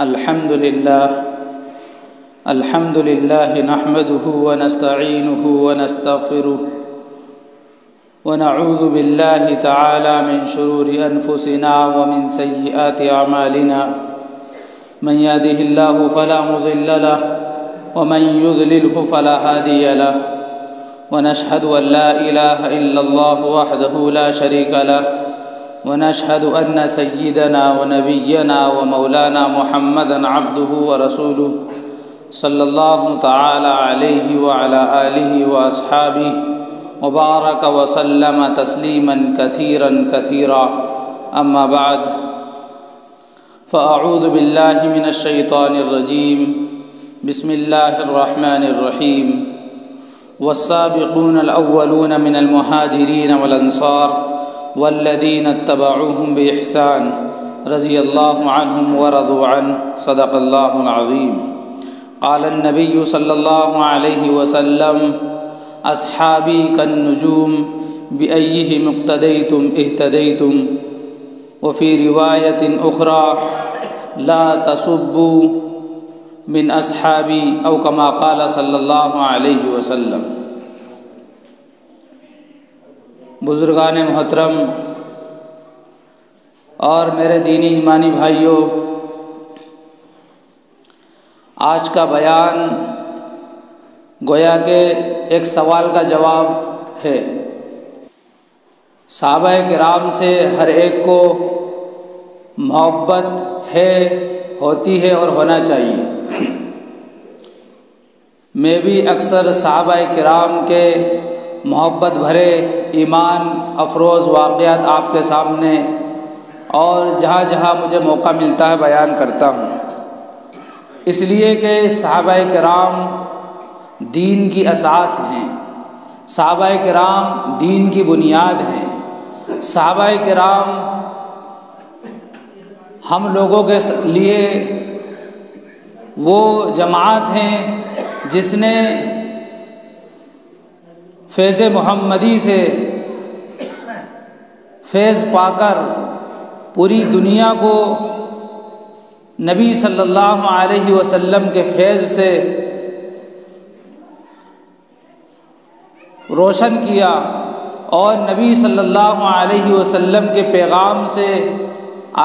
الحمد لله نحمده ونستعينه ونستغفره ونعوذ بالله تعالى من شرور أنفسنا ومن سيئات أعمالنا من يهده الله فلا مضل له ومن يضلله فلا هادي له ونشهد أن لا إله إلا الله وحده لا شريك له ونشهد أن سيدنا ونبينا ومولانا محمدًا عبده ورسوله صلى الله تعالى عليه وعلى آله وأصحابه وبارك وسلم تسليمًا كثيرًا أما بعد فأعوذ بالله من الشيطان الرجيم بسم الله الرحمن الرحيم والسابقون الأولون من المهاجرين والأنصار والذين اتبعوهم بإحسان رضي الله عنهم ورضوا عنه صدق الله العظيم قال النبي صلى الله عليه وسلم أصحابي كالنجوم بأيهم اقتديتم اهتديتم وفي رواية أخرى لا تسبوا من أصحابي أو كما قال صلی اللہ علیہ وسلم۔ بزرگان محترم اور میرے دینی ایمانی بھائیوں، آج کا بیان گویا کہ ایک سوال کا جواب ہے۔ صحابہ کرام سے ہر ایک کو محبت ہے، ہوتی ہے اور ہونا چاہیے۔ میں بھی اکثر صحابہ کرام کے محبت بھرے ایمان افروز واقعات آپ کے سامنے اور جہاں جہاں مجھے موقع ملتا ہے بیان کرتا ہوں، اس لیے کہ صحابہ کرام دین کی اساس ہیں، صحابہ کرام دین کی بنیاد ہیں، صحابہ کرام ہم لوگوں کے لیے وہ جماعت ہیں جس نے فیض محمدی سے فیض پا کر پوری دنیا کو نبی صلی اللہ علیہ وسلم کے فیض سے روشن کیا اور نبی صلی اللہ علیہ وسلم کے پیغام سے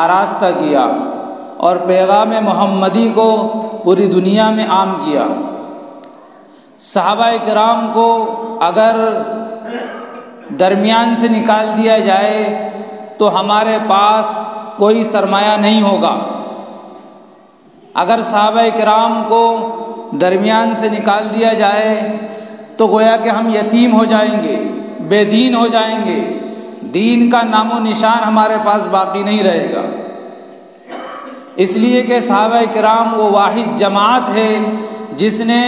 آراستہ کیا اور پیغام محمدی کو پوری دنیا میں عام کیا۔ صحابہ کرام کو اگر درمیان سے نکال دیا جائے تو ہمارے پاس کوئی سرمایہ نہیں ہوگا۔ اگر صحابہ کرام کو درمیان سے نکال دیا جائے تو گویا کہ ہم یتیم ہو جائیں گے، بے دین ہو جائیں گے، دین کا نام و نشان ہمارے پاس باقی نہیں رہے گا۔ اس لیے کہ صحابہ کرام وہ واحد جماعت ہے جس نے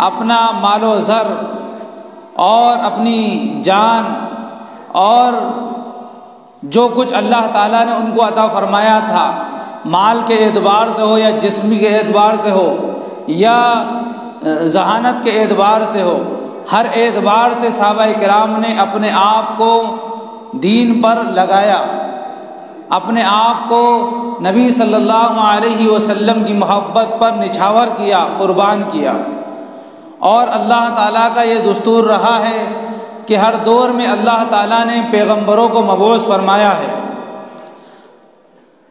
اپنا مال و زر اور اپنی جان اور جو کچھ اللہ تعالیٰ نے ان کو عطا فرمایا تھا، مال کے اعتبار سے ہو یا جسمی کے اعتبار سے ہو یا ذہانت کے اعتبار سے ہو، ہر اعتبار سے صحابہ کرام نے اپنے آپ کو دین پر لگایا، اپنے آپ کو نبی صلی اللہ علیہ وسلم کی محبت پر نچھاور کیا، قربان کیا۔ اور اللہ تعالیٰ کا یہ دستور رہا ہے کہ ہر دور میں اللہ تعالیٰ نے پیغمبروں کو مبعوث فرمایا ہے۔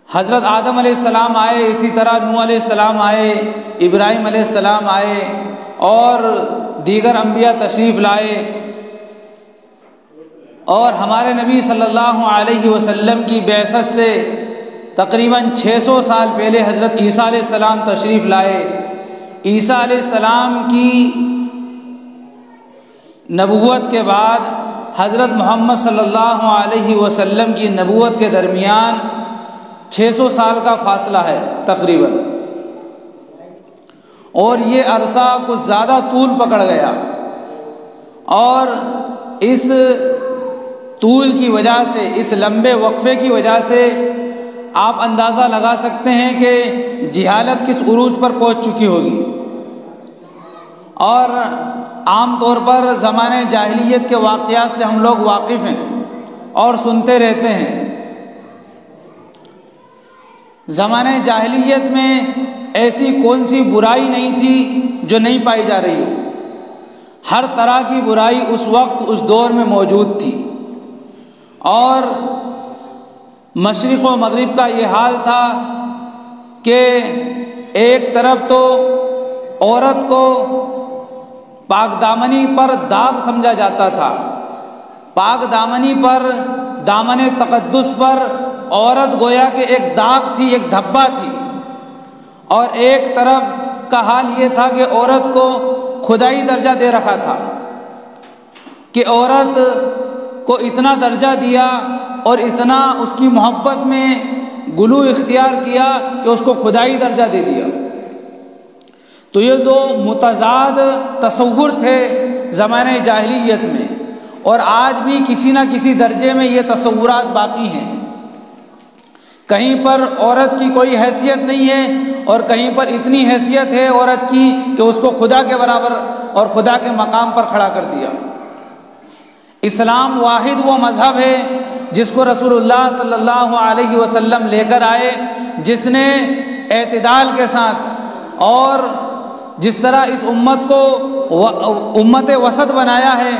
حضرت آدم علیہ السلام آئے، اسی طرح نوح علیہ السلام آئے، ابراہیم علیہ السلام آئے اور دیگر انبیاء تشریف لائے، اور ہمارے نبی صلی اللہ علیہ وسلم کی بعثت سے تقریباً 600 سال پہلے حضرت عیسیٰ علیہ السلام تشریف لائے۔ عیسیٰ علیہ السلام کی نبوت کے بعد حضرت محمد صلی اللہ علیہ وسلم کی نبوت کے درمیان 600 سال کا فاصلہ ہے تقریباً، اور یہ عرصہ کچھ زیادہ طول پکڑ گیا، اور اس طول کی وجہ سے، اس لمبے وقفے کی وجہ سے آپ اندازہ لگا سکتے ہیں کہ جہالت کس عروج پر پہنچ چکی ہوگی۔ اور عام طور پر زمانے جاہلیت کے واقعات سے ہم لوگ واقف ہیں اور سنتے رہتے ہیں۔ زمانہ جاہلیت میں ایسی کون سی برائی نہیں تھی جو نہیں پائی جا رہی ہو، ہر طرح کی برائی اس وقت اس دور میں موجود تھی، اور مشرق و مغرب کا یہ حال تھا کہ ایک طرف تو عورت کو پاک دامنی پر داغ سمجھا جاتا تھا، پاک دامنی پر، دامن تقدس پر عورت گویا کہ ایک داغ تھی، ایک دھبا تھی، اور ایک طرف کا حال یہ تھا کہ عورت کو خدائی درجہ دے رکھا تھا، کہ عورت کو اتنا درجہ دیا اور اتنا اس کی محبت میں غلو اختیار کیا کہ اس کو خدائی درجہ دے دیا۔ تو یہ دو متضاد تصور تھے زمانہ جاہلیت میں، اور آج بھی کسی نہ کسی درجے میں یہ تصورات باقی ہیں۔ کہیں پر عورت کی کوئی حیثیت نہیں ہے، اور کہیں پر اتنی حیثیت ہے عورت کی کہ اس کو خدا کے برابر اور خدا کے مقام پر کھڑا کر دیا۔ اسلام واحد وہ مذہب ہے جس کو رسول اللہ صلی اللہ علیہ وسلم لے کر آئے، جس نے اعتدال کے ساتھ اور جس طرح اس امت کو امت وسط بنایا ہے،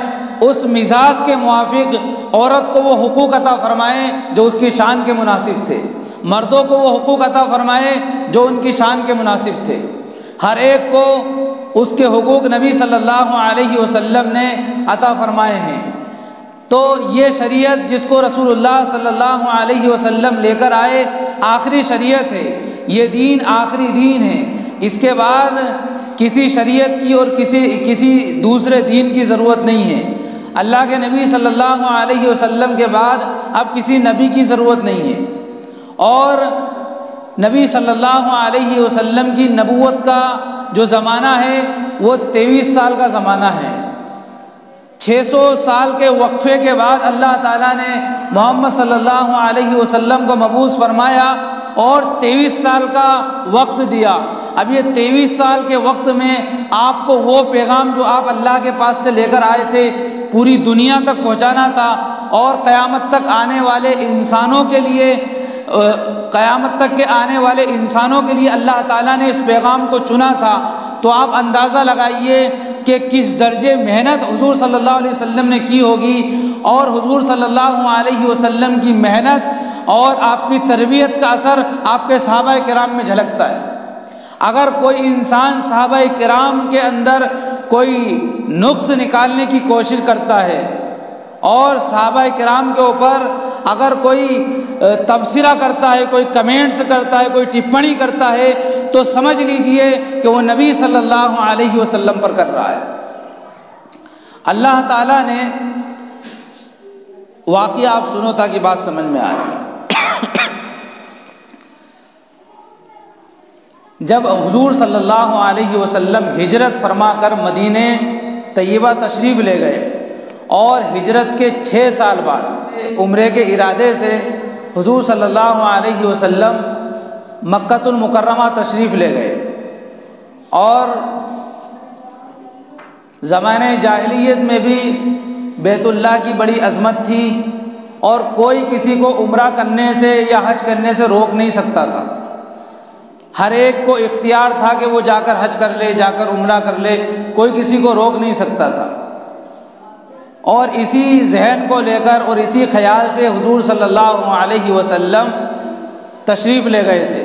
اس مزاج کے موافق عورت کو وہ حقوق عطا فرمائے جو اس کی شان کے مناسب تھے، مردوں کو وہ حقوق عطا فرمائے جو ان کی شان کے مناسب تھے۔ ہر ایک کو اس کے حقوق نبی صلی اللہ علیہ وسلم نے عطا فرمائے ہیں۔ تو یہ شریعت جس کو رسول اللہ صلی اللہ علیہ وسلم لے کر آئے، آخری شریعت ہے، یہ دین آخری دین ہے۔ اس کے بعد کسی شریعت کی اور کسی دوسرے دین کی ضرورت نہیں ہے۔ اللہ کے نبی صلی اللہ علیہ وسلم کے بعد اب کسی نبی کی ضرورت نہیں ہے، اور نبی صلی اللہ علیہ وسلم کی نبوت کا جو زمانہ ہے وہ 23 سال کا زمانہ ہے۔ 600 سال کے وقفے کے بعد اللہ تعالیٰ نے محمد صلی اللہ علیہ وسلم کو مبعوث فرمایا اور 23 سال کا وقت دیا۔ اب یہ 23 سال کے وقت میں آپ کو وہ پیغام جو آپ اللہ کے پاس سے لے کر آئے تھے پوری دنیا تک پہنچانا تھا، اور قیامت تک آنے والے انسانوں کے لیے اللہ تعالیٰ نے اس پیغام کو چنا تھا۔ تو آپ اندازہ لگائیے کہ کس درجے محنت حضور صلی اللہ علیہ وسلم نے کی ہوگی، اور حضور صلی اللہ علیہ وسلم کی محنت اور آپ کی تربیت کا اثر آپ کے صحابہ کرام میں جھلکتا ہے۔ اگر کوئی انسان صحابہ کرام کے اندر کوئی نقص نکالنے کی کوشش کرتا ہے اور صحابہ کرام کے اوپر اگر کوئی تبصرہ کرتا ہے، کوئی کمنٹس کرتا ہے، کوئی ٹپڑی کرتا ہے، تو سمجھ لیجئے کہ وہ نبی صلی اللہ علیہ وسلم پر کر رہا ہے۔ اللہ تعالیٰ نے واقعہ آپ سنو تاکہ بات سمجھ میں آئے۔ جب حضور صلی اللہ علیہ وسلم ہجرت فرما کر مدینہ طیبہ تشریف لے گئے، اور ہجرت کے 6 سال بعد عمرے کے ارادے سے حضور صلی اللہ علیہ وسلم مکۃ المکرمہ تشریف لے گئے، اور زمانہ جاہلیت میں بھی بیت اللہ کی بڑی عظمت تھی، اور کوئی کسی کو عمرہ کرنے سے یا حج کرنے سے روک نہیں سکتا تھا۔ ہر ایک کو اختیار تھا کہ وہ جا کر حج کر لے، جا کر عمرہ کر لے، کوئی کسی کو روک نہیں سکتا تھا۔ اور اسی ذہن کو لے کر اور اسی خیال سے حضور صلی اللہ علیہ وسلم تشریف لے گئے تھے،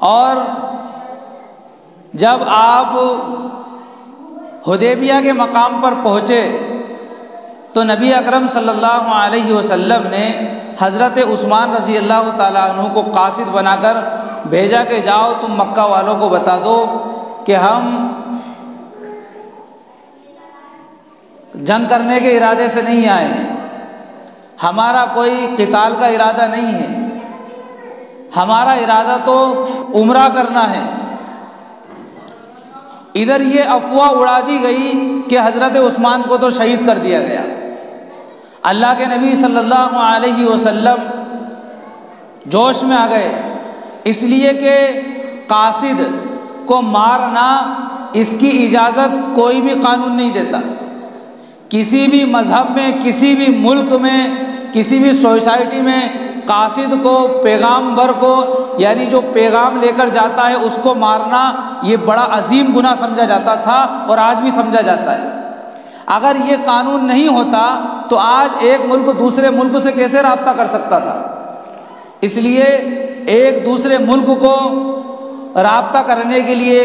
اور جب آپ حدیبیہ کے مقام پر پہنچے تو نبی اکرم صلی اللہ علیہ وسلم نے حضرت عثمان رضی اللہ تعالیٰ عنہ کو قاصد بنا کر بھیجا کہ جاؤ تم مکہ والوں کو بتا دو کہ ہم جنگ کرنے کے ارادے سے نہیں آئے ہیں، ہمارا کوئی قتال کا ارادہ نہیں ہے، ہمارا ارادہ تو عمرہ کرنا ہے۔ ادھر یہ افواہ اڑا دی گئی کہ حضرت عثمان کو تو شہید کر دیا گیا۔ اللہ کے نبی صلی اللہ علیہ وسلم جوش میں آ گئے، اس لیے کہ قاصد کو مارنا اس کی اجازت کوئی بھی قانون نہیں دیتا۔ کسی بھی مذہب میں، کسی بھی ملک میں، کسی بھی سوسائٹی میں قاصد کو، پیغامبر کو، یعنی جو پیغام لے کر جاتا ہے اس کو مارنا یہ بڑا عظیم گناہ سمجھا جاتا تھا اور آج بھی سمجھا جاتا ہے۔ اگر یہ قانون نہیں ہوتا تو آج ایک ملک دوسرے ملک سے کیسے رابطہ کر سکتا تھا؟ اس لیے ایک دوسرے ملک کو رابطہ کرنے کے لیے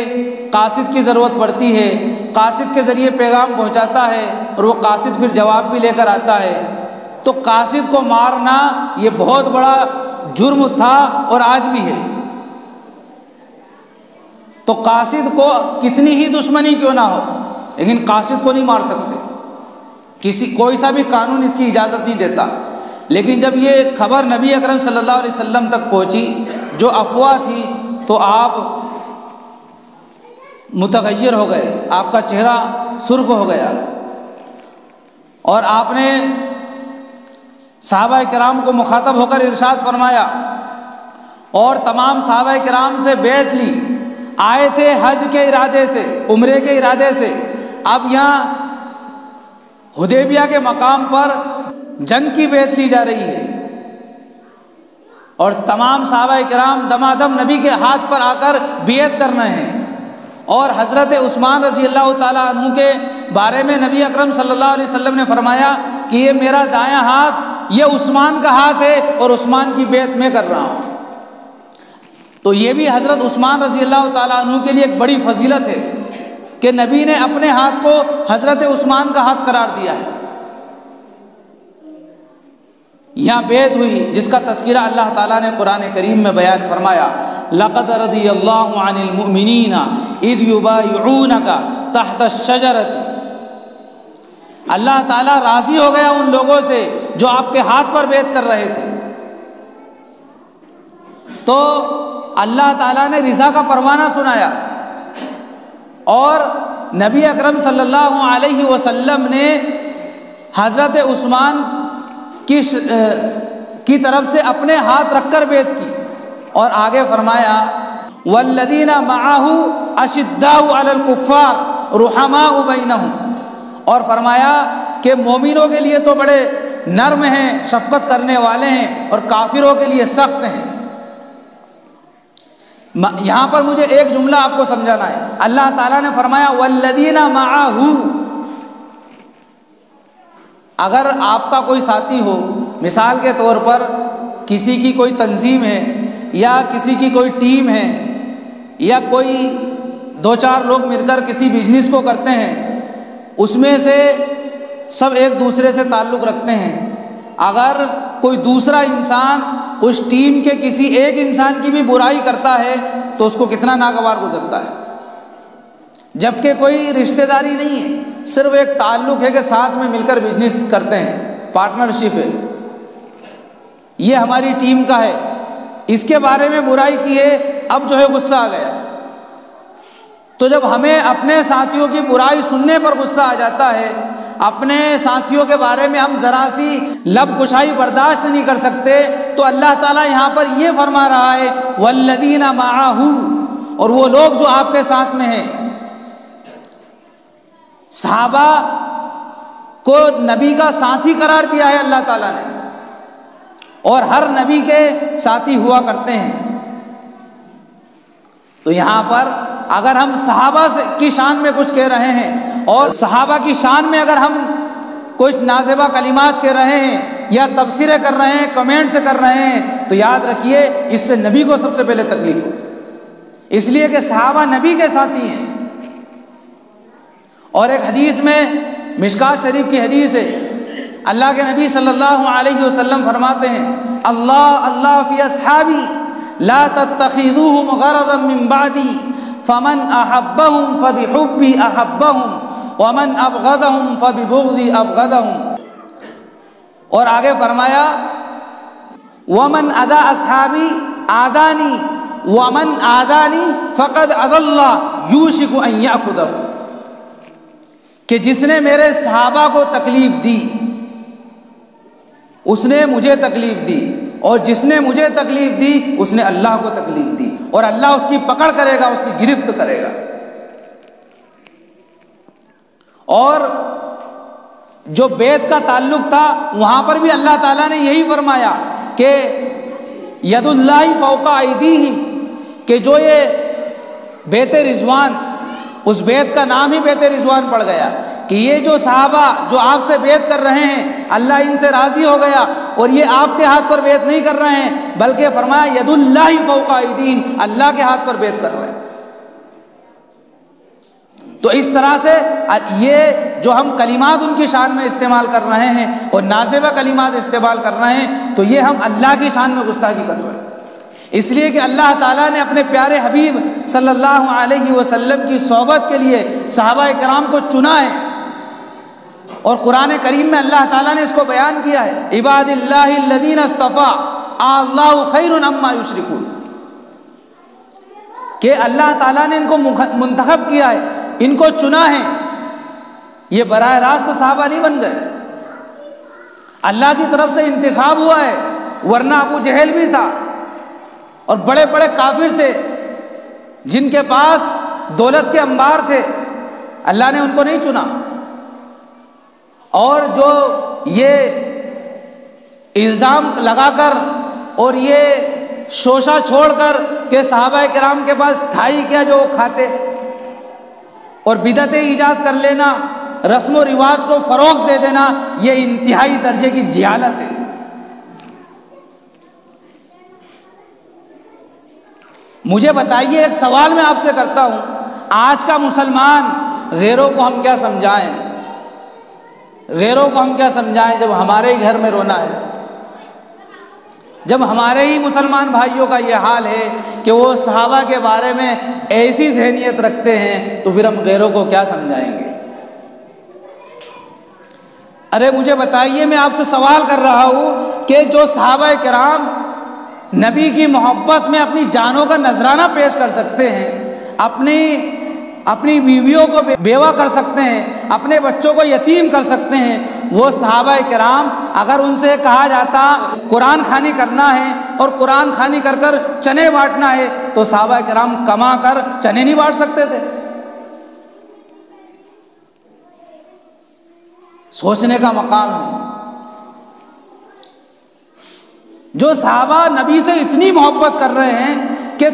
قاصد کی ضرورت پڑتی ہے، قاصد کے ذریعے پیغام پہنچاتا ہے اور وہ قاصد پھر جواب بھی لے کر آتا ہے۔ تو قاصد کو مارنا یہ بہت بڑا جرم تھا اور آج بھی ہے۔ تو قاصد کو کتنی ہی دشمنی کیوں نہ ہو لیکن قاصد کو نہیں مار سکتے، کوئی سا بھی قانون اس کی اجازت نہیں دیتا۔ لیکن جب یہ خبر نبی اکرم صلی اللہ علیہ وسلم تک پہنچی جو افواہ تھی تو آپ متغیر ہو گئے، آپ کا چہرہ سرخ ہو گیا اور آپ نے صحابہ کرام کو مخاطب ہو کر ارشاد فرمایا اور تمام صحابہ کرام سے بیعت لی۔ آئے تھے حج کے ارادے سے، عمرے کے ارادے سے، اب یہاں حدیبیہ کے مقام پر جنگ کی بیعت لی جا رہی ہے اور تمام صحابہ کرام دمادم نبی کے ہاتھ پر آ کر بیعت کرنا ہے۔ اور حضرت عثمان رضی اللہ تعالیٰ عنہ کے بارے میں نبی اکرم صلی اللہ علیہ وسلم نے فرمایا کہ یہ میرا دایاں ہاتھ یہ عثمان کا ہاتھ ہے اور عثمان کی بیعت میں کر رہا ہوں۔ تو یہ بھی حضرت عثمان رضی اللہ تعالیٰ عنہ کے لیے ایک بڑی فضیلت ہے کہ نبی نے اپنے ہاتھ کو حضرت عثمان کا ہاتھ قرار دیا ہے۔ یہاں بیعت ہوئی جس کا تذکرہ اللہ تعالیٰ نے قرآن کریم میں بیان فرمایا، لقد رضی اللہ عن المؤمنین اذ یبایعونک تحت الشجرۃ۔ اللہ تعالیٰ راضی ہو گیا ان لوگوں سے جو آپ کے ہاتھ پر بیعت کر رہے تھے۔ تو اللہ تعالیٰ نے رضا کا پروانہ سنایا اور نبی اکرم صلی اللہ علیہ وسلم نے حضرت عثمان کی طرف سے اپنے ہاتھ رکھ کر بیعت کی اور آگے فرمایا والذین معہ اشداء علی الکفار رحماء بینہم، اور فرمایا کہ مومنوں کے لیے تو بڑے نرم ہیں، شفقت کرنے والے ہیں اور کافروں کے لیے سخت ہیں۔ یہاں پر مجھے ایک جملہ آپ کو سمجھانا ہے۔ اللہ تعالیٰ نے فرمایا والذین معہ، اگر آپ کا کوئی ساتھی ہو، مثال کے طور پر کسی کی کوئی تنظیم ہے یا کسی کی کوئی ٹیم ہے یا کوئی دو چار لوگ مل کر کسی بزنس کو کرتے ہیں، اس میں سے سب ایک دوسرے سے تعلق رکھتے ہیں، اگر کوئی دوسرا انسان اس ٹیم کے کسی ایک انسان کی بھی برائی کرتا ہے تو اس کو کتنا ناگوار گزرتا ہے، جبکہ کوئی رشتہ داری نہیں ہے، صرف ایک تعلق ہے کہ ساتھ میں مل کر بزنس کرتے ہیں، پارٹنرشپ ہے، یہ ہماری ٹیم کا ہے، اس کے بارے میں برائی کی ہے، اب جو ہے غصہ آ گیا۔ تو جب ہمیں اپنے ساتھیوں کی برائی سننے پر غصہ آ جاتا ہے، اپنے ساتھیوں کے بارے میں ہم ذرا سی لب کشائی برداشت نہیں کر سکتے، تو اللہ تعالیٰ یہاں پر یہ فرما رہا ہے والذین معہ، اور وہ لوگ جو آپ کے ساتھ میں ہیں۔ صحابہ کو نبی کا ساتھی قرار دیا ہے اللہ تعالیٰ نے، اور ہر نبی کے ساتھی ہوا کرتے ہیں۔ تو یہاں پر اگر ہم صحابہ کی شان میں کچھ کہہ رہے ہیں اور صحابہ کی شان میں اگر ہم کچھ نازیبہ کلمات کہہ رہے ہیں یا تبصرے کر رہے ہیں، کمنٹس کر رہے ہیں، تو یاد رکھیے اس سے نبی کو سب سے پہلے تکلیف ہوگی، اس لیے کہ صحابہ نبی کے ساتھی ہیں۔ اور ایک حدیث میں مشکات شریف کی حدیث ہے، اللہ کے نبی صلی اللہ علیہ وسلم فرماتے ہیں اللہ اللہ فی اصحابی لا تتخذوهم غرضا من بعدی فمن احبهم فبحبی احبهم ومن ابغضهم فببغضی ابغضهم، اور آگے فرمایا ومن اذا اصحابی آذانی ومن آذانی فقد اضل یوشک ان یاخذہ، کہ جس نے میرے صحابہ کو تکلیف دی اس نے مجھے تکلیف دی، اور جس نے مجھے تکلیف دی اس نے اللہ کو تکلیف دی، اور اللہ اس کی پکڑ کرے گا، اس کی گرفت کرے گا۔ اور جو بیعت کا تعلق تھا وہاں پر بھی اللہ تعالیٰ نے یہی فرمایا کہ ید اللہ فوق ایدیہم، کہ جو یہ بیت رضوان، اس بیت کا نام ہی بیت رضوان پڑ گیا کہ یہ جو صحابہ جو آپ سے بیعت کر رہے ہیں اللہ ان سے راضی ہو گیا، اور یہ آپ کے ہاتھ پر بیعت نہیں کر رہے ہیں بلکہ فرمایا ید اللہ فوق ایدیہم، اللہ کے ہاتھ پر بیعت کر رہے ہیں۔ تو اس طرح سے یہ جو ہم کلمات ان کی شان میں استعمال کر رہے ہیں اور نازیبہ کلمات استعمال کر رہے ہیں تو یہ ہم اللہ کی شان میں گستاخی کر رہے ہیں، اس لیے کہ اللہ تعالیٰ نے اپنے پیارے حبیب صلی اللہ علیہ وسلم کی صحبت کے لیے صحابہ کرام کو چنا ہے، اور قرآن کریم میں اللہ تعالیٰ نے اس کو بیان کیا ہے، عباد اللہ الذین اصطفیٰ اللہ خیر عما یشرکون، کہ اللہ تعالیٰ نے ان کو منتخب کیا ہے، ان کو چنا ہے، یہ براہ راست صحابہ نہیں بن گئے، اللہ کی طرف سے انتخاب ہوا ہے، ورنہ ابو جہل بھی تھا اور بڑے بڑے کافر تھے جن کے پاس دولت کے انبار تھے، اللہ نے ان کو نہیں چنا۔ اور جو یہ الزام لگا کر اور یہ شوشہ چھوڑ کر کہ صحابہ کرام کے پاس تھا ہی کیا جو وہ کھاتے، اور بدعتیں ایجاد کر لینا، رسم و رواج کو فروغ دے دینا، یہ انتہائی درجے کی جہالت ہے۔ مجھے بتائیے، ایک سوال میں آپ سے کرتا ہوں، آج کا مسلمان غیروں کو ہم کیا سمجھائیں؟ غیروں کو ہم کیا سمجھائیں جب ہمارے ہی گھر میں رونا ہے، جب ہمارے ہی مسلمان بھائیوں کا یہ حال ہے کہ وہ صحابہ کے بارے میں ایسی ذہنیت رکھتے ہیں، تو پھر ہم غیروں کو کیا سمجھائیں گے؟ ارے مجھے بتائیے، میں آپ سے سوال کر رہا ہوں کہ جو صحابہ کرام نبی کی محبت میں اپنی جانوں کا نذرانہ پیش کر سکتے ہیں، اپنی بیویوں کو بیوہ کر سکتے ہیں، اپنے بچوں کو یتیم کر سکتے ہیں، وہ صحابہ کرام اگر ان سے کہا جاتا قرآن خوانی کرنا ہے اور قرآن خوانی کر کر چنے بانٹنا ہے تو صحابہ کرام کما کر چنے نہیں بانٹ سکتے تھے؟ سوچنے کا مقام ہے۔ جو صحابہ نبی سے اتنی محبت کر رہے ہیں کہ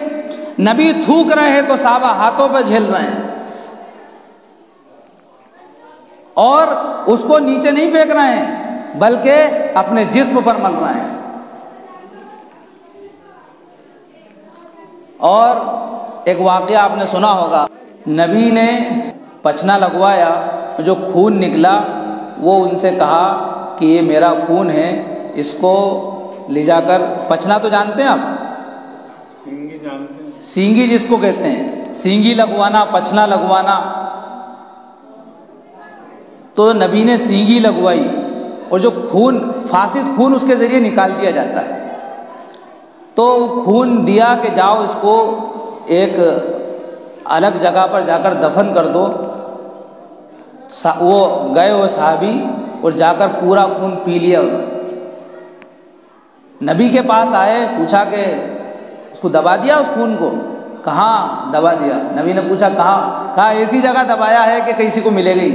نبی تھوک رہے ہیں تو صحابہ ہاتھوں پہ جھیل رہے ہیں اور اس کو نیچے نہیں پھینک رہے ہیں بلکہ اپنے جسم پر مل رہے ہیں۔ اور ایک واقعہ آپ نے سنا ہوگا، نبی نے پچنا لگوایا، جو خون نکلا وہ ان سے کہا کہ یہ میرا خون ہے، اس کو لے جا کر، پچنا تو جانتے ہیں آپ، سینگی جانتے ہیں، سینگی جس کو کہتے ہیں، سینگی لگوانا، پچنا لگوانا، تو نبی نے سینگی لگوائی اور جو خون، فاسد خون اس کے ذریعے نکال دیا جاتا ہے، تو خون دیا کہ جاؤ اس کو ایک الگ جگہ پر جا کر دفن کر دو۔ وہ گئے وہ صحابی اور جا کر پورا خون پی لیا، نبی کے پاس آئے، پوچھا کہ اس کو دبا دیا، اس خون کو؟ کہاں دبا دیا؟ نبی نے پوچھا کہاں؟ کہا ایسی جگہ دبایا ہے کہ کسی کو ملے گی۔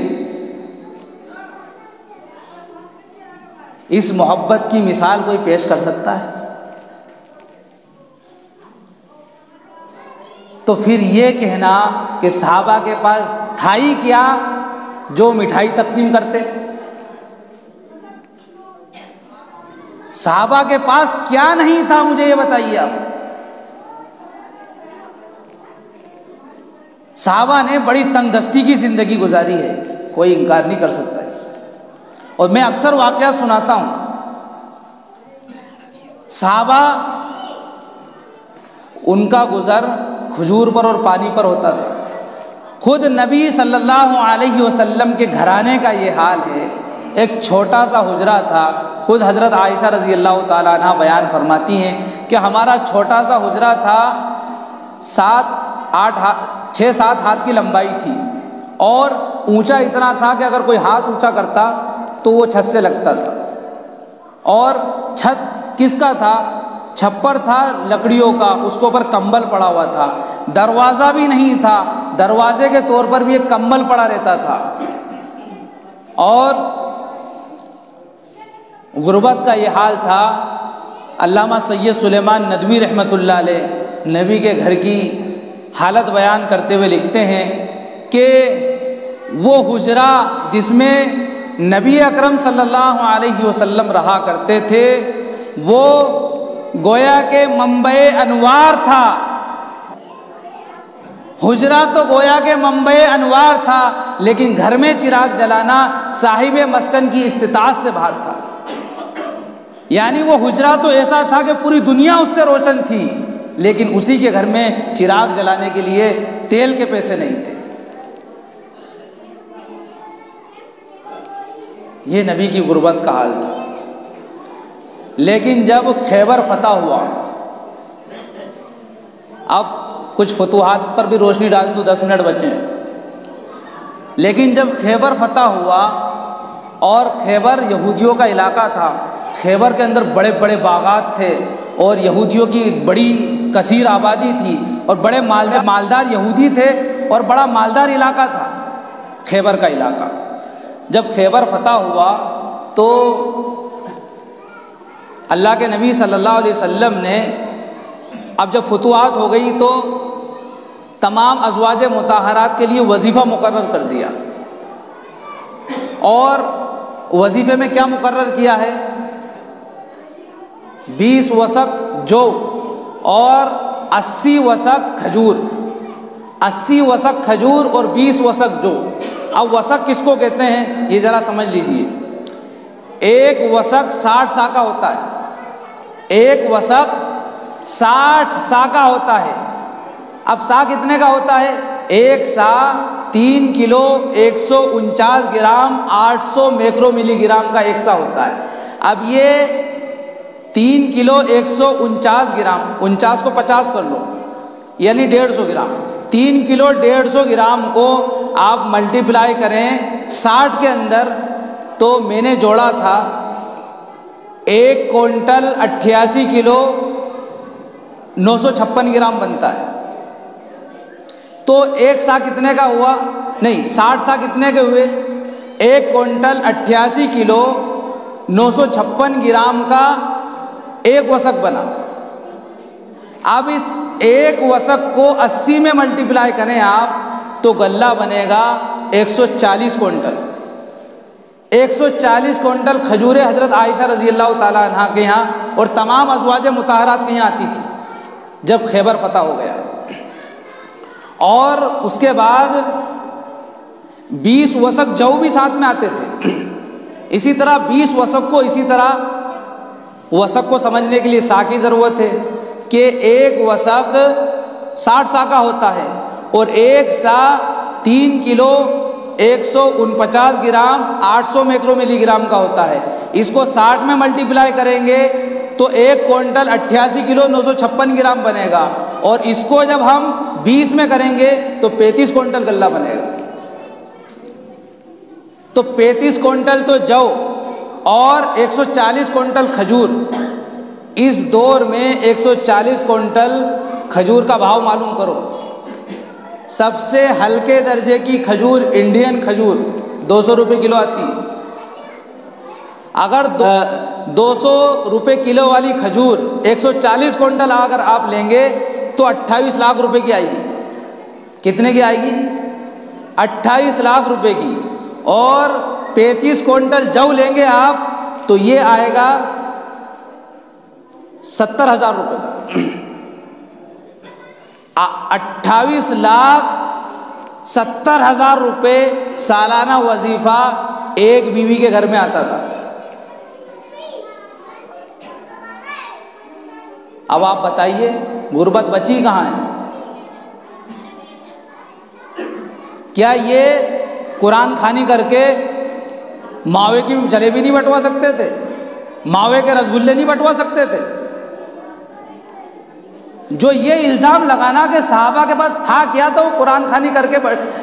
اس محبت کی مثال کوئی پیش کر سکتا ہے؟ تو پھر یہ کہنا کہ صحابہ کے پاس تھا ہی کیا جو مٹھائی تقسیم کرتے؟ صحابہ کے پاس کیا نہیں تھا، مجھے یہ بتائیے آپ۔ صحابہ نے بڑی تنگ دستی کی زندگی گزاری ہے، کوئی انکار نہیں کر سکتا اس سے، اور میں اکثر واقعہ سناتا ہوں۔ صحابہ ان کا گزر کھجور پر اور پانی پر ہوتا تھا، خود نبی صلی اللہ علیہ وسلم کے گھرانے کا یہ حال ہے، ایک چھوٹا سا حجرہ تھا، خود حضرت عائشہ رضی اللہ تعالیٰ عنہ بیان فرماتی ہیں کہ ہمارا چھوٹا سا حجرہ تھا، 6-7 ہاتھ کی لمبائی تھی، اور اونچا اتنا تھا کہ اگر کوئی ہاتھ اونچا کرتا تو وہ چھت سے لگتا تھا، اور چھت کس کا تھا؟ چھپر تھا لکڑیوں کا، اس کے اوپر کمبل پڑا ہوا تھا، دروازہ بھی نہیں تھا، دروازے کے طور پر بھی ایک کمبل پڑا رہتا تھا، اور غربت کا یہ حال تھا علامہ سید سلیمان ندوی رحمۃ اللہ علیہ نبی کے گھر کی حالت بیان کرتے ہوئے لکھتے ہیں کہ وہ حجرہ جس میں نبی اکرم صلی اللہ علیہ وسلم رہا کرتے تھے وہ گویا کہ منبع انوار تھا. حجرہ تو گویا کہ منبع انوار تھا، لیکن گھر میں چراغ جلانا صاحب مسکن کی استطاعت سے باہر تھا. یعنی وہ حجرہ تو ایسا تھا کہ پوری دنیا اس سے روشن تھی، لیکن اسی کے گھر میں چراغ جلانے کے لیے تیل کے پیسے نہیں تھے. یہ نبی کی غربت کا حال تھا. لیکن جب خیبر فتح ہوا، اب کچھ فتوحات پر بھی روشنی ڈال دوں، 10 منٹ بچے ہیں. لیکن جب خیبر فتح ہوا اور خیبر یہودیوں کا علاقہ تھا، خیبر کے اندر بڑے بڑے باغات تھے اور یہودیوں کی بڑی کثیر آبادی تھی اور بڑے مالدار یہودی تھے اور بڑا مالدار علاقہ تھا خیبر کا علاقہ. جب خیبر فتح ہوا تو اللہ کے نبی صلی اللہ علیہ وسلم نے، اب جب فتوحات ہو گئی تو تمام ازواج مطہرات کے لیے وظیفہ مقرر کر دیا. اور وظیفے میں کیا مقرر کیا ہے؟ 20 وسق جو اور 80 وسق کھجور. 80 وسق کھجور اور 20 وسق جو. اب وسق کس کو کہتے ہیں یہ ذرا سمجھ لیجئے. ایک وسق 60 سا کا ہوتا ہے. ایک وسق 60 سا کا ہوتا ہے. اب سا کتنے کا ہوتا ہے؟ ایک سا 3 کلو 149 گرام 800 میکرو ملی گرام کا ایک سا ہوتا ہے. اب یہ 3 کلو 149 گرام، 49 کو 50 کر لو یعنی 150 گرام. 3 کلو 150 گرام کو آپ ملٹیپلائی کریں 60 کے اندر تو میں نے جوڑا تھا 1 کوئنٹل 88 کلو 956 گرام بنتا ہے. تو ایک سا کتنے کا ہوا؟ نہیں، 60 سا کتنے کے ہوئے؟ 1 کوئنٹل 88 کلو 956 گرام کا ایک وسق بنا. اب اس ایک وسق کو 80 میں ملٹیپلائی کریں آپ تو غلہ بنے گا 140 کوئنٹل. 140 کوئنٹل کھجوریں حضرت عائشہ رضی اللہ تعالیٰ عنہ کے یہاں اور تمام ازواج مطہرات کے یہاں آتی تھی جب خیبر فتح ہو گیا. اور اس کے بعد 20 وسق جو بھی ساتھ میں آتے تھے. اسی طرح 20 وسق کو، اسی طرح وسق کو سمجھنے کے لیے سا کی ضرورت ہے کہ ایک وسق 60 سا کا ہوتا ہے اور ایک سا 3 کلو 149 گرام 800 میکرو ملی گرام کا ہوتا ہے. اس کو 60 میں ملٹیپلائی کریں گے تو 1 کوئنٹل 88 کلو 956 گرام بنے گا. اور اس کو جب ہم 20 میں کریں گے تو 35 کوئنٹل غلہ بنے گا. تو 35 کوئنٹل تو جو اور 140 کوئنٹل کھجور. اس دور میں 140 کوئنٹل کھجور کا بھاؤ معلوم کرو. سب سے ہلکے درجے کی کھجور انڈین کھجور 200 روپے کلو آتی ہے. اگر 200 روپے کلو والی کھجور 140 کوئنٹل اگر آپ لیں گے تو 28 لاکھ روپے کی آئے گی. کتنے کی آئے گی؟ 28 لاکھ روپے کی. اور 35 کوئنٹل جو لیں گے آپ تو یہ آئے گا 70,000 روپے کا. 28 لاکھ 70,000 روپے سالانہ وظیفہ ایک بیوی کے گھر میں آتا تھا. اب آپ بتائیے غربت بچی کہاں ہے؟ کیا یہ قرآن خوانی کر کے ماوے کی جلیبی نہیں بٹوا سکتے تھے؟ ماوے کے رسگلے نہیں بٹوا سکتے تھے؟ جو یہ الزام لگانا کہ صحابہ کے پاس تھا کیا تو وہ قرآن خوانی کر کے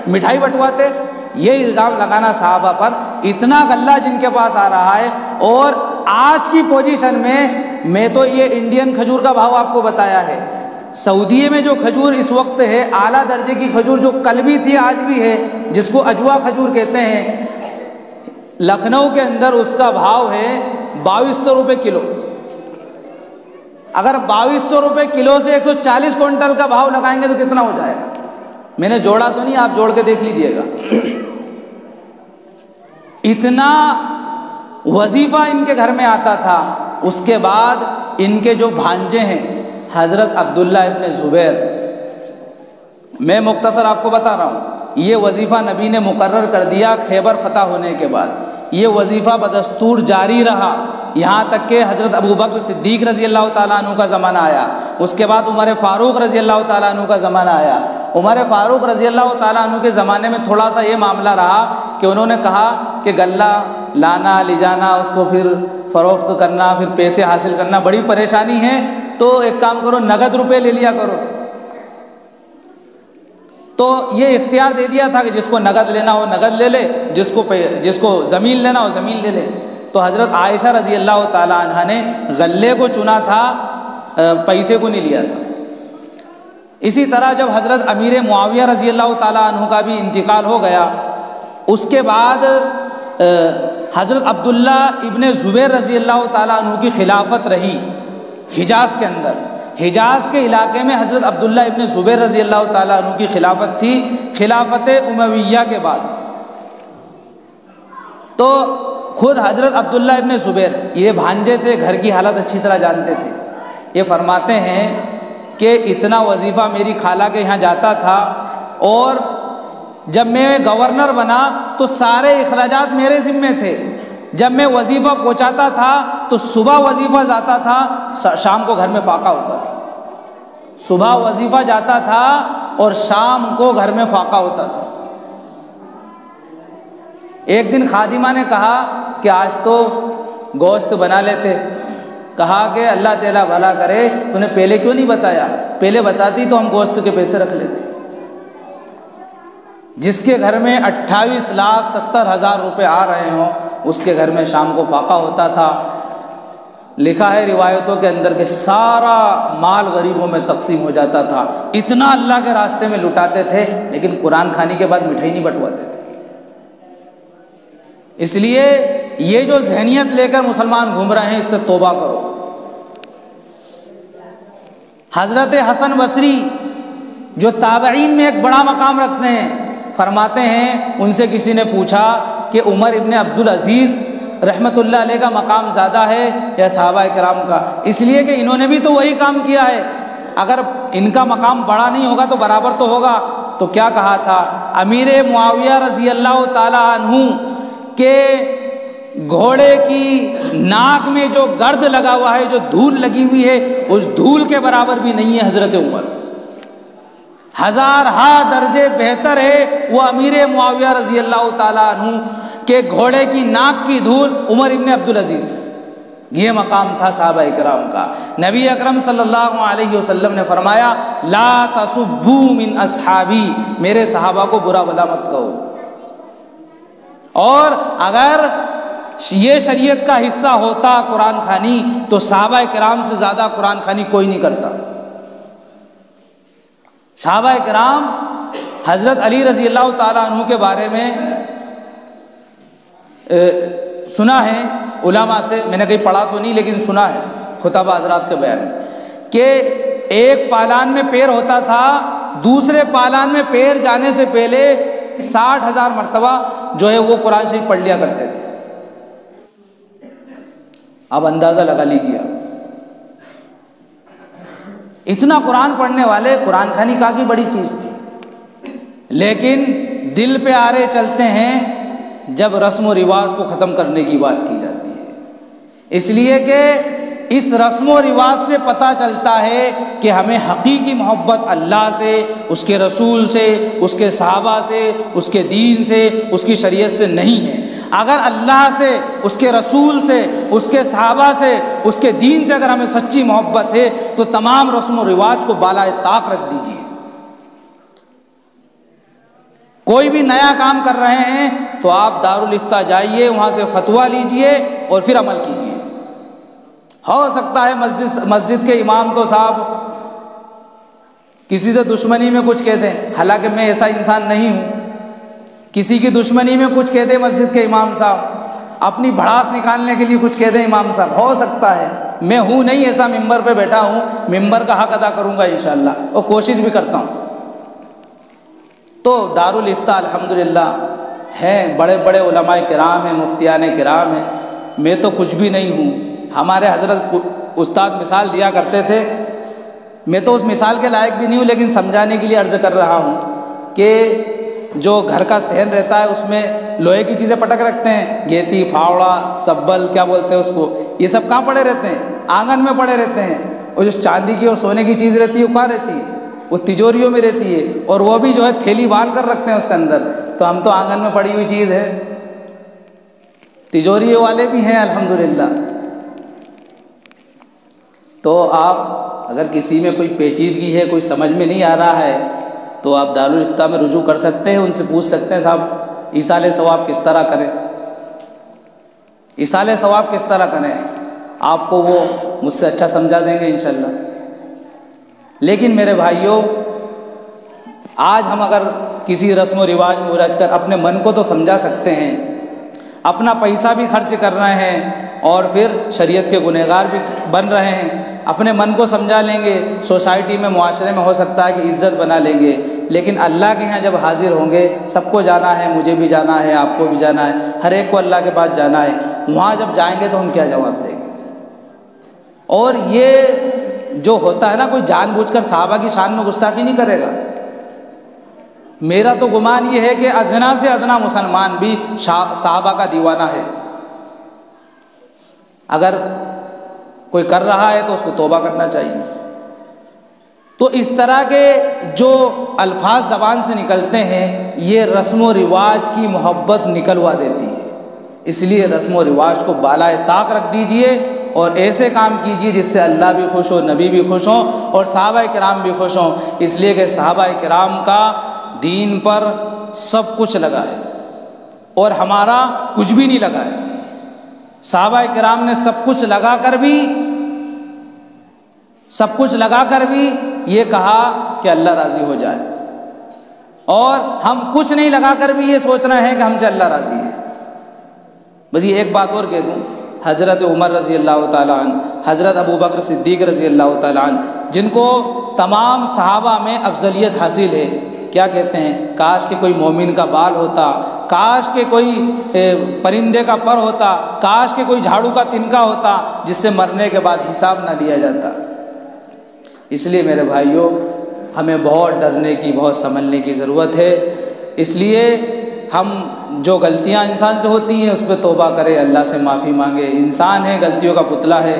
مٹھائی بٹواتے، یہ الزام لگانا صحابہ پر. اتنا غلہ جن کے پاس آ رہا ہے. اور آج کی پوزیشن میں تو یہ انڈین کھجور کا بھاؤ آپ کو بتایا ہے. سعودیے میں جو کھجور اس وقت ہے اعلیٰ درجے کی کھجور جو کل بھی تھی آج بھی ہے جس کو اجوا کھجور کہتے ہیں، لکھنؤ کے اندر اس کا بھاؤ ہے 2200 روپے کلو. اگر 2200 روپے کلو سے 140 کوئنٹل کا بھاؤ لگائیں گے تو کتنا ہو جائے گا؟ میں نے جوڑا تو نہیں، آپ جوڑ کے دیکھ لیجئے گا۔ اتنا وظیفہ ان کے گھر میں آتا تھا۔ اس کے بعد ان کے جو بھانجے ہیں حضرت عبداللہ ابن زبیر، میں مختصر آپ کو بتا رہا ہوں، یہ وظیفہ نبی نے مقرر کر دیا خیبر فتح ہونے کے بعد۔ یہ وظیفہ بدستور جاری رہا یہاں تک کہ حضرت ابوبکر صدیق رضی اللہ تعالیٰ عنہ کا زمانہ آیا، اس کے بعد عمر فاروق رضی اللہ تعالیٰ عنہ کا زمانہ آیا۔ عمر فاروق رضی اللہ تعالیٰ عنہ کے زمانے میں تھوڑا سا یہ معاملہ رہا کہ انہوں نے کہا کہ غلہ لانا لے جانا، اس کو پھر فروخت کرنا، پھر پیسے حاصل کرنا بڑی پریشانی ہے، تو ایک کام کرو نقد روپے لے لیا کرو۔ تو یہ اختیار دے دیا تھا کہ جس کو نقد لینا ہو نقد لے لے، جس کو زمین لینا ہو زمین لے لے۔ تو حضرت عائشہ رضی اللہ تعالیٰ عنہ نے غلے کو چنا تھا، پیسے کو نہیں لیا تھا۔ اسی طرح جب حضرت امیر معاویہ رضی اللہ تعالیٰ عنہ کا بھی انتقال ہو گیا، اس کے بعد حضرت عبداللہ ابن زبیر رضی اللہ تعالیٰ عنہ کی خلافت رہی حجاز کے اندر۔ حجاز کے علاقے میں حضرت عبداللہ ابن زبیر رضی اللہ تعالیٰ عنہ کی خلافت تھی خلافت امویہ کے بعد۔ تو خود حضرت عبداللہ ابن زبیر، یہ بھانجے تھے، گھر کی حالت اچھی طرح جانتے تھے، یہ فرماتے ہیں کہ اتنا وظیفہ میری خالہ کے یہاں جاتا تھا، اور جب میں گورنر بنا تو سارے اخراجات میرے ذمے تھے۔ جب میں وظیفہ پہنچاتا تھا تو صبح وظیفہ جاتا تھا، شام کو گھر میں فاقہ ہوتا تھا۔ صبح وظیفہ جاتا تھا اور شام کو گھر میں فاقہ ہوتا تھا۔ ایک دن خادمہ نے کہا کہ آج تو گوشت بنا لیتے۔ کہا کہ اللہ تعالیٰ بھلا کرے، تو نے پہلے کیوں نہیں بتایا؟ پہلے بتاتی تو ہم گوشت کے پیسے رکھ لیتے۔ جس کے گھر میں 28,70,000 روپے آ رہے ہوں، اس کے گھر میں شام کو فاقہ ہوتا تھا۔ لکھا ہے روایتوں کے اندر کہ سارا مال غریبوں میں تقسیم ہو جاتا تھا۔ اتنا اللہ کے راستے میں لٹاتے تھے، لیکن قرآن کھانے کے بعد مٹھائی نہیں بٹواتے تھے۔ اس لیے یہ جو ذہنیت لے کر مسلمان گھوم رہے ہیں، اس سے توبہ کرو۔ حضرت حسن بصری جو تابعین میں ایک بڑا مقام رکھتے ہیں، فرماتے ہیں ان سے کسی نے پوچھا کہ عمر ابن عبدالعزیز رحمۃ اللہ علیہ کا مقام زیادہ ہے یا صحابہ کرام کا؟ اس لیے کہ انہوں نے بھی تو وہی کام کیا ہے، اگر ان کا مقام بڑا نہیں ہوگا تو برابر تو ہوگا۔ تو کیا کہا تھا؟ امیر معاویہ رضی اللہ تعالی عنہ کے گھوڑے کی ناک میں جو گرد لگا ہوا ہے، جو دھول لگی ہوئی ہے، اس دھول کے برابر بھی نہیں ہے حضرت عمر۔ ہزارہا درجے بہتر ہے وہ امیر معاویہ رضی اللہ تعالیٰ عنہ کے گھوڑے کی ناک کی دھول عمر ابن عبدالعزیز۔ یہ مقام تھا صحابہ کرام کا۔ نبی اکرم صلی اللہ علیہ وسلم نے فرمایا لا تسبوا من اصحابی، میرے صحابہ کو برا بھلا مت کہو۔ اور اگر یہ شریعت کا حصہ ہوتا قرآن خوانی، تو صحابہ کرام سے زیادہ قرآن خوانی کوئی نہیں کرتا۔ صحابہ کرام حضرت علی رضی اللہ تعالیٰ عنہ کے بارے میں سنا ہے علماء سے، میں نے کہیں پڑھا تو نہیں لیکن سنا ہے خطبہ حضرات کے بیان میں، کہ ایک پالان میں پیر ہوتا تھا، دوسرے پالان میں پیر جانے سے پہلے 60,000 مرتبہ جو ہے وہ قرآن شریف پڑھ لیا کرتے تھے۔ اب اندازہ لگا لیجیے آپ، اتنا قرآن پڑھنے والے، قرآن خوانی کافی بڑی چیز تھی، لیکن دل پہ آرے چلتے ہیں جب رسم و رواج کو ختم کرنے کی بات کی جاتی ہے۔ اس لیے کہ اس رسم و رواج سے پتہ چلتا ہے کہ ہمیں حقیقی محبت اللہ سے، اس کے رسول سے، اس کے صحابہ سے، اس کے دین سے، اس کی شریعت سے نہیں ہے۔ اگر اللہ سے، اس کے رسول سے، اس کے صحابہ سے، اس کے دین سے اگر ہمیں سچی محبت ہے تو تمام رسم و رواج کو بالائے طاق رکھ دیجیے۔ کوئی بھی نیا کام کر رہے ہیں تو آپ دارالافتاء جائیے، وہاں سے فتویٰ لیجئے اور پھر عمل کیجیے۔ ہو سکتا ہے مسجد کے امام تو صاحب کسی سے دشمنی میں کچھ کہہ دیں، حالانکہ میں ایسا انسان نہیں ہوں، کسی کی دشمنی میں کچھ کہہ دیں مسجد کے امام صاحب، اپنی بھڑاس نکالنے کے لیے کچھ کہہ دیں امام صاحب، ہو سکتا ہے، میں ہوں نہیں ایسا ممبر پہ بیٹھا ہوں، ممبر کا حق ادا کروں گا انشاءاللہ، اور کوشش بھی کرتا ہوں۔ تو دارالافتاء الحمدللہ ہیں، بڑے بڑے علماء کرام ہیں، مفتیان کرام ہیں، میں تو کچھ بھی نہیں ہوں۔ ہمارے حضرت استاد مثال دیا کرتے تھے، میں تو اس مثال کے لائق بھی نہیں ہوں، لیکن سمجھانے کے لیے عرض کر رہا ہوں کہ جو گھر کا صحن رہتا ہے اس میں لوہے کی چیزیں پٹک رکھتے ہیں، گیتی، پھاوڑا، سبل، کیا بولتے ہیں اس کو، یہ سب کہاں پڑے رہتے ہیں؟ آنگن میں پڑے رہتے ہیں۔ اور جو چاندی کی اور سونے کی چیز رہتی ہے وہ کہاں رہتی ہے؟ وہ تجوریوں میں رہتی ہے، اور وہ بھی جو ہے تھیلی باندھ کر رکھتے ہیں اس کے اندر۔ تو ہم تو آنگن میں پڑی ہوئی چیز ہے، تجوری والے بھی ہیں الحمدللہ۔ تو آپ اگر کسی میں کوئی پیچیدگی ہے، کوئی سمجھ میں نہیں آ رہا ہے، تو آپ دارالافتاء میں رجوع کر سکتے ہیں، ان سے پوچھ سکتے ہیں صاحب ایصال ثواب کس طرح کریں، ایصال ثواب کس طرح کریں، آپ کو وہ مجھ سے اچھا سمجھا دیں گے انشاءاللہ۔ لیکن میرے بھائیوں، آج ہم اگر کسی رسم و رواج میں الجھ کر اپنے من کو تو سمجھا سکتے ہیں، اپنا پیسہ بھی خرچ کر رہے ہیں اور پھر شریعت کے گنہگار بھی بن رہے ہیں، اپنے من کو سمجھا لیں گے، سوسائٹی میں، معاشرے میں ہو سکتا ہے کہ عزت بنا لیں گے، لیکن اللہ کے ہاں جب حاضر ہوں گے، سب کو جانا ہے، مجھے بھی جانا ہے، آپ کو بھی جانا ہے، ہر ایک کو اللہ کے پاس جانا ہے، وہاں جب جائیں گے تو ہم کیا جواب دیں گے؟ اور یہ جو ہوتا ہے نا، کوئی جان بوجھ کر صحابہ کی شان میں گستاخی نہیں کرے گا۔ میرا تو گمان یہ ہے کہ ادنا سے ادنا مسلمان بھی صحابہ کا دیوانہ ہے۔ اگر کوئی کر رہا ہے تو اس کو توبہ کرنا چاہیے۔ تو اس طرح کے جو الفاظ زبان سے نکلتے ہیں، یہ رسم و رواج کی محبت نکلوا دیتی ہے۔ اس لیے رسم و رواج کو بالائے طاق رکھ دیجئے اور ایسے کام کیجئے جس سے اللہ بھی خوش ہو، نبی بھی خوش ہوں اور صحابہ کرام بھی خوش ہوں، اس لیے کہ صحابہ کرام کا دین پر سب کچھ لگا ہے اور ہمارا کچھ بھی نہیں لگا ہے۔ صحابہ کرام نے سب کچھ لگا کر بھی یہ کہا کہ اللہ راضی ہو جائے، اور ہم کچھ نہیں لگا کر بھی یہ سوچ رہے ہیں کہ ہم سے اللہ راضی ہے۔ بس یہ ایک بات اور کہہ دوں، حضرت عمر رضی اللہ تعالیٰ عنہ، حضرت ابوبکر صدیق رضی اللہ تعالیٰ عنہ، جن کو تمام صحابہ میں افضلیت حاصل ہے، کیا کہتے ہیں؟ کاش کہ کوئی مومن کا بال ہوتا، کاش کہ کوئی پرندے کا پر ہوتا، کاش کہ کوئی جھاڑو کا تنکا ہوتا جس سے مرنے کے بعد حساب نہ لیا جاتا۔ اس لیے میرے بھائیوں، ہمیں بہت ڈرنے کی، بہت سنبھلنے کی ضرورت ہے۔ اس لیے ہم جو غلطیاں انسان سے ہوتی ہیں اس پہ توبہ کریں، اللہ سے معافی مانگے۔ انسان ہے، غلطیوں کا پتلا ہے،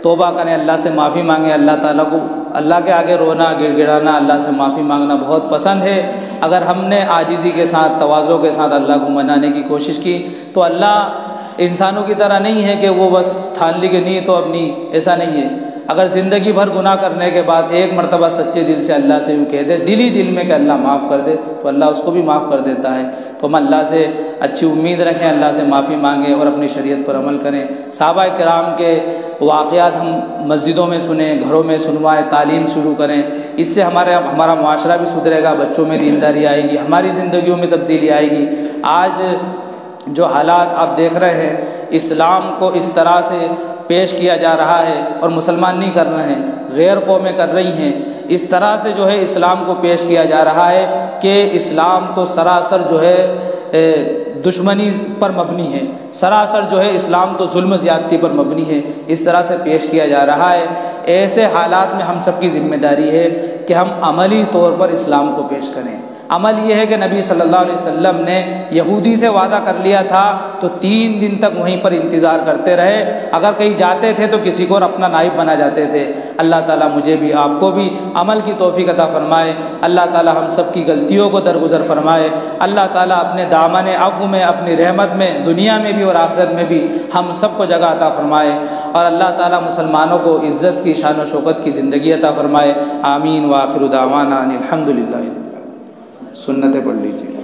توبہ کریں، اللہ سے معافی مانگیں۔ اللہ تعالیٰ کو اللہ کے آگے رونا، گڑ گڑانا، اللہ سے معافی مانگنا بہت پسند ہے۔ اگر ہم نے عاجزی کے ساتھ، تواضع کے ساتھ اللہ کو منانے کی کوشش کی تو اللہ انسانوں کی طرح نہیں ہے کہ وہ بس ٹھان لی کہ نہیں تو اب نہیں، ایسا نہیں ہے۔ اگر زندگی بھر گناہ کرنے کے بعد ایک مرتبہ سچے دل سے اللہ سے یوں کہہ دے، دل ہی دل میں کہ اللہ معاف کر دے، تو اللہ اس کو بھی معاف کر دیتا ہے۔ تو ہم اللہ سے اچھی امید رکھیں، اللہ سے معافی مانگیں اور اپنی شریعت پر عمل کریں۔ صحابہ کرام کے واقعات ہم مسجدوں میں سنیں، گھروں میں سنوائیں، تعلیم شروع کریں۔ اس سے ہمارا معاشرہ بھی سدھرے گا، بچوں میں دینداری آئے گی، ہماری زندگیوں میں تبدیلی آئے گی۔ آج جو حالات آپ دیکھ رہے ہیں، اسلام کو اس طرح سے پیش کیا جا رہا ہے، اور مسلمان نہیں کر رہے ہیں، غیر قومیں کر رہی ہیں، اس طرح سے جو ہے اسلام کو پیش کیا جا رہا ہے کہ اسلام تو سراسر جو ہے دشمنی پر مبنی ہے، سراسر جو ہے اسلام تو ظلم زیادتی پر مبنی ہے، اس طرح سے پیش کیا جا رہا ہے۔ ایسے حالات میں ہم سب کی ذمہ داری ہے کہ ہم عملی طور پر اسلام کو پیش کریں۔ عمل یہ ہے کہ نبی صلی اللہ علیہ وسلم نے یہودی سے وعدہ کر لیا تھا تو 3 دن تک وہیں پر انتظار کرتے رہے، اگر کہیں جاتے تھے تو کسی کو اور اپنا نائب بنا جاتے تھے۔ اللہ تعالیٰ مجھے بھی، آپ کو بھی عمل کی توفیق عطا فرمائے۔ اللہ تعالیٰ ہم سب کی غلطیوں کو درگزر فرمائے۔ اللہ تعالیٰ اپنے دامن عفو میں، اپنی رحمت میں، دنیا میں بھی اور آخرت میں بھی ہم سب کو جگہ عطا فرمائے، اور اللہ تعالیٰ مسلمانوں کو عزت کی، شان و شوکت کی زندگی عطا فرمائے۔ آمین۔ وآخر دعوانا ان الحمد للہ۔ سنتیں پڑھ لیجیے۔